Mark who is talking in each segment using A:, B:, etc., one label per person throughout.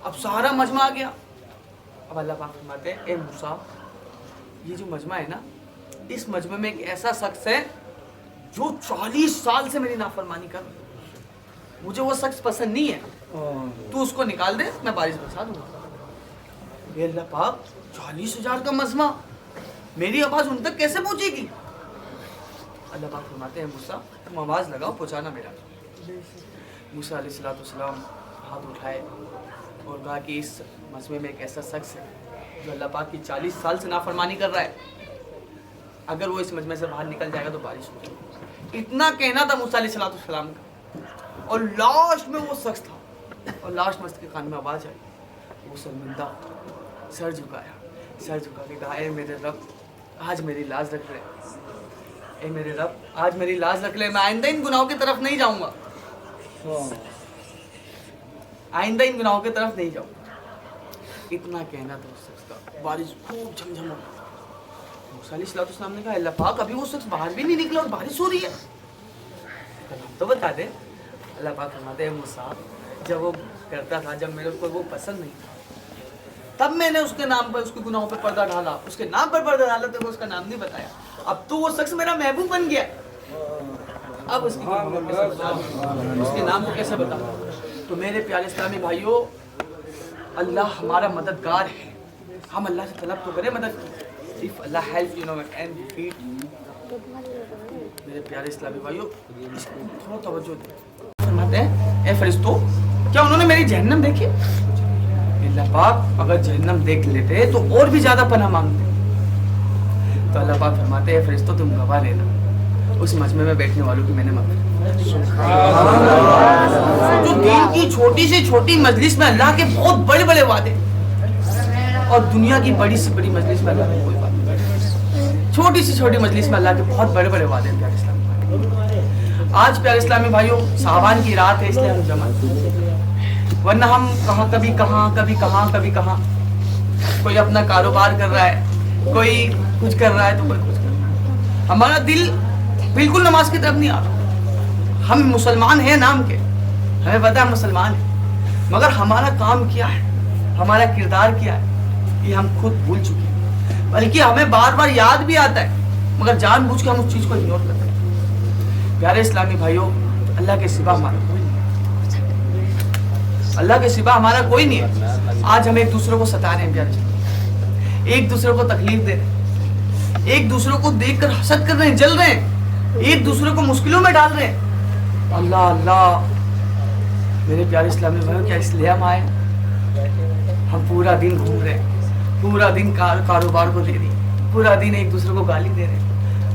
A: اب سارا مجمع آ گیا. اب اللہ پاک فرماتے ہیں اے موسیٰ یہ جو مجمع ہے نا اس مجمع میں ایک ایسا شخص ہے جو 40 سال سے میری نافرمانی کر رہا ہے, مجھے وہ شخص پسند نہیں ہے, تو اس کو نکال دے میں بارش برسا دوں گا. اے اللہ پاک 40,000 کا مجمع میری آواز ان تک کیسے پہنچے گی؟ اللہ پاک فرماتے ہیں موسیٰ تم آواز لگاؤ پہنچانا میرا. موسیٰ علیہ السلام ہاتھ اٹھائے اور کہا کہ اس مجمع میں ایک ایسا شخص ہے جو اللہ پاک کی 40 سال سے نافرمانی کر رہا ہے, اگر وہ اس مجمع سے باہر نکل جائے گا تو بارش ہوگی. اتنا کہنا تھا موسیٰ علیہ السلام کا, اور لاسٹ میں وہ شخص تھا, اور لاسٹ میں اس کے کان میں آواز آئی, وہ شرمندہ سر جھکا کے کہا اے میرے رب آج میری لاز رکھ لے, اے میرے رب آج میری لاز رکھ لے, میں آئندہ ان گناہوں کی طرف نہیں جاؤں گا, آئندہ ان گناہوں کی طرف نہیں جاؤں گا. اتنا کہنا تھا اس شخص کا, بارش خوب جھمجھم ہو رہی. موسیٰ علیہ السلام نے کہا اللہ پاک ابھی وہ شخص باہر بھی نہیں نکلا اور بارش ہو رہی ہے, تو بتا دے. اللہ پاک فرماتے ہیں موسیٰ جب وہ کرتا تھا, جب میرے کو وہ پسند نہیں تھا, تب میں نے اس کے نام پر اس کے گناہوں پہ پردہ ڈالا, اس کے نام پر پردہ ڈالا تو اس کا نام نہیں بتایا. اب تو وہ شخص میرا محبوب بن گیا, اب اس کے نام کو کیسے بتا. تو میرے پیارے اسلامی بھائیوں اللہ ہمارا مددگار ہے, ہم اللہ سے طلب تو کریں مدد کی. If Allah helps you know and defeat you. میرے پیارے اسلامی بھائیوں اس کو تھوڑا توجہ دیں. فرماتے ہیں اے فرشتوں کیا انہوں نے میری جہنم دیکھی؟ اللہ پاک اگر جہنم دیکھ لیتے تو اور بھی زیادہ پناہ مانگتے. تو اللہ پاک فرماتے ہیں اے فرشتوں تم گواہ لینا اس مجمع میں بیٹھنے والوں کی میں نے مغفرت. جو دین کی چھوٹی سے چھوٹی مجلس میں اللہ کے بہت بڑے بڑے وعدے, اور دنیا کی بڑی سے بڑی مجلس میں اللہ کے کوئی بات نہیں, چھوٹی سے چھوٹی مجلس میں اللہ کے بہت بڑے بڑے وعدے ہیں. پیارے اسلامی آج پیارے اسلامی بھائیوں صحابان کی رات ہے اس لیے ہم جمع, ورنہ ہم کبھی کہاں, کوئی اپنا کاروبار کر رہا ہے, کوئی کچھ کر رہا ہے تو کوئی کچھ کر رہا ہے. ہمارا دل بالکل نماز کی طرف نہیں آ رہا. ہم مسلمان ہیں نام کے, ہمیں پتہ ہے مسلمان ہیں, مگر ہمارا کام کیا ہے, ہمارا کردار کیا ہے یہ ہم خود بھول چکے ہیں. بلکہ ہمیں بار بار یاد بھی آتا ہے مگر جان بوجھ کے ہم اس چیز کو اگنور کرتے ہیں. پیارے اسلامی بھائیوں اللہ کے سوا ہمارا کوئی نہیں, اللہ کے سوا ہمارا کوئی نہیں ہے. آج ہم ایک دوسرے کو ستا رہے ہیں پیارے اسلامی, ایک دوسرے کو تکلیف دے رہے ہیں, ایک دوسرے کو دیکھ کر حسد کر رہے ہیں, جل رہے ہیں, ایک دوسرے کو مشکلوں میں ڈال رہے ہیں. اللہ میرے پیارے اسلامی بھائیوں کیا اس لیے ہم آئے؟ ہم پورا دن گھوم رہے ہیں, پورا دن کاروبار کو دے رہے ہیں, پورا دن ایک دوسرے کو گالی دے رہے ہیں.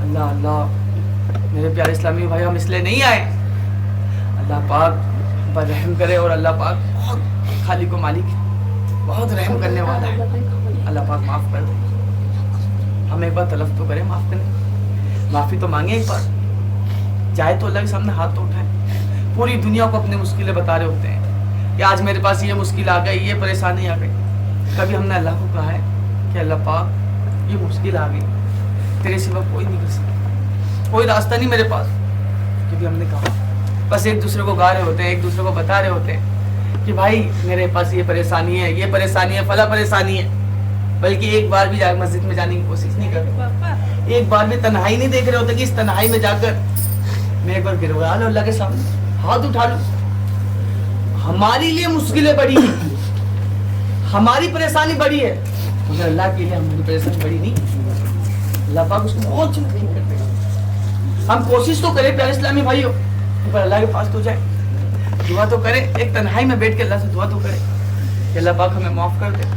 A: اللہ میرے پیارے اسلامی بھائی ہم اس لیے نہیں آئے. اللہ پاک پر رحم کرے, اور اللہ پاک بہت خالق و مالک ہے, بہت رحم کرنے والا ہے. اللہ پاک معاف کر دے. ہم ایک بار طلب تو کریں معاف کریں, معافی تو مانگیں ایک بار, جائے تو اللہ کے سامنے ہاتھ تو اٹھائیں. پوری دنیا کو اپنی مشکلیں بتا رہے ہوتے ہیں کہ آج میرے پاس یہ مشکل آ گئی, یہ پریشانی آ گئی. کبھی ہم نے اللہ کو کہا ہے کہ اللہ پاک یہ مشکل آ گئی, تیرے سوا کوئی نہیں کر سکتا, کوئی راستہ نہیں میرے پاس. کبھی ہم نے کہا, بس ایک دوسرے کو گا رہے ہوتے ہیں, ایک دوسرے کو بتا رہے ہوتے ہیں کہ بھائی میرے پاس یہ پریشانی ہے, یہ پریشانی ہے, فلاں پریشانی ہے. بلکہ ایک بار بھی مسجد میں جانے کی کوشش نہیں کر رہے, ایک بار بھی تنہائی نہیں دیکھ رہے ہوتے کہ اس تنہائی میں جا کر میں ایک بار گروا لوں اللہ کے سامنے, ہاتھ اٹھا لوں. ہمارے لیے مشکلیں بڑی ہیں, ہماری پریشانی بڑی ہے, مگر اللہ کے لیے ہماری پریشانی بڑی نہیں. اللہ پاک اس کو بہت جلد ٹھیک کرتے ہیں. ہم کوشش تو کریں پیارے اسلامی بھائیوں, پر اللہ کے پاس تو جائیں, دعا تو کریں, ایک تنہائی میں بیٹھ کے اللہ سے دعا تو کریں کہ اللہ پاک ہمیں معاف کر دے.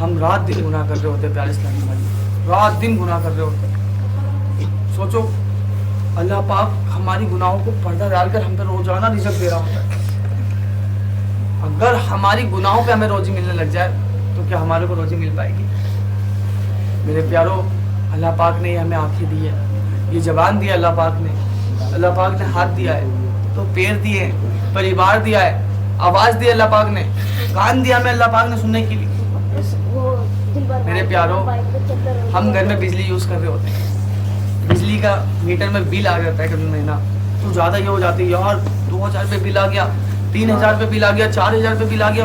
A: ہم رات دن گناہ کر رہے ہوتے ہیں پیارے اسلامی بھائی, رات دن گناہ کر رہے ہوتے ہیں. سوچو اللہ پاک ہماری گناہوں کو پردہ ڈال کر ہم پہ روزانہ رزق دے رہا ہوتا ہے. اگر ہماری گناہوں پہ ہمیں روزی ملنے لگ جائے تو کیا ہمارے کو روزی مل پائے گی؟ میرے پیاروں اللہ پاک نے ہمیں آنکھیں دی ہے, یہ زبان دی ہے اللہ پاک نے, اللہ پاک نے ہاتھ دیا ہے, تو پیر دیے, پریوار دیا ہے, آواز دی اللہ پاک نے, کان دیا ہمیں اللہ پاک نے سننے کے لیے. میرے پیاروں ہم گھر میں بجلی یوز کر رہے ہوتے ہیں, بجلی کا میٹر میں بل آ جاتا ہے کبھی مہینہ تو زیادہ یہ ہو جاتی ہے, یار 2000 روپے بل آ گیا, 3000 روپے بل آ گیا, 4000 روپے بل آ گیا.